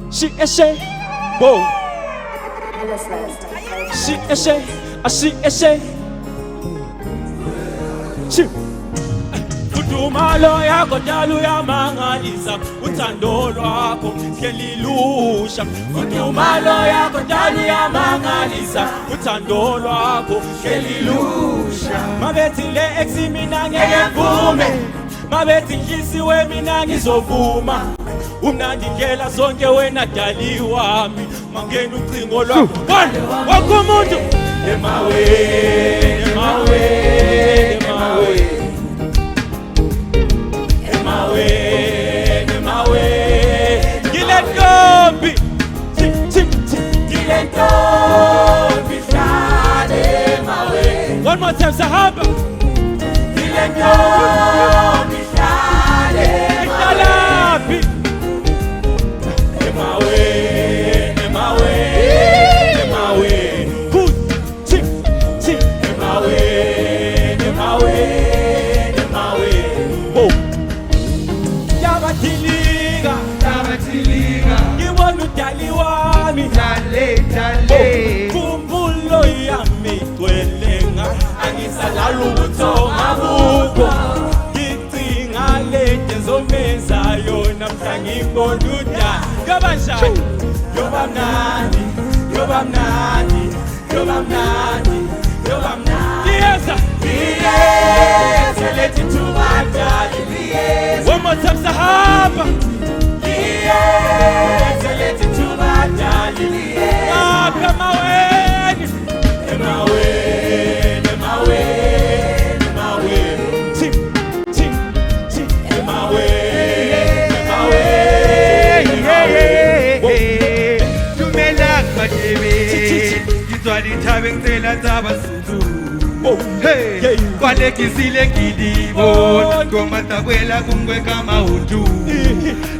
She a shay, whoa. She a shay, she a shay. Kudumalo yako dalu ya mangalisa uthando lwakho ngelilusha. Kudumalo yako dalu ya mangalisa uthando lwakho ngelilusha. Mabethi le ex mina ngeke mvume, mabethi nhlisiwe mina ngizovuma. Umnandi ngela sonke wena dali wami, mangena ucingo lwakho wonke umuntu emawe emawe emawe emawe emawe ngile ntombi ngile ntombi hlale emawe. One more time sahaba ngile ntombi hlale emawe. Emawe, emawe, emawe, good, tick, tick, emawe, emawe, emawe, oh. Yabatiliga, yabatiliga, ngibona udali wami, dale, dale. Kumbulo yami twelenga, angisalala ubuthonga bukho. Ngidinga lento ezomeza yona mhla ngibona udali. Yobanjani, yobamnandi, yobamnandi, yobamnandi, yobamnandi. Liyeza, liyeza lethi tubadali liyeza. One more time sahaba. Liyeza lethi tubadali liyeza. Apha emaweni, emaweni, emaweni, emaweni. Tim, tim, tim, emaweni. Ngithabe ngicela zabasutu hey kwalekisile ngidibo ngomatakwela kungwekama udu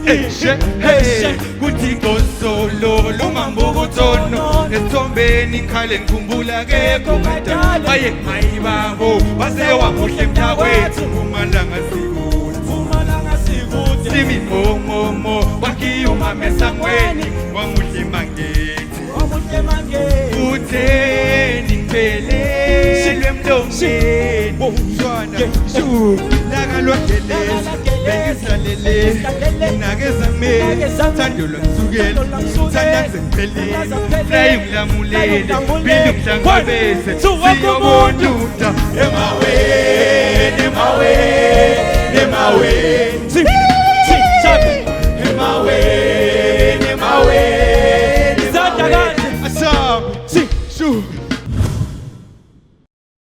hey kuthi gosolo lumambukutono ethombeni ngikhale ngikhumbula ke kumadala aye mayibabo wase wamuhle mntakwethu umalanga sikuthi simi momo wakiyuma mesangweni wamuhle mangethi utheni ngiphelelwe mlomeni mshwana laka lwageleza bengisalele nakeza kumele thando lwamsukela thanda ngizemphelele fly ngilamulele phinde ngihlangabeze siyobona uta emaweni emaweni emaweni emaweni emaweni Zadagani, asam si, shu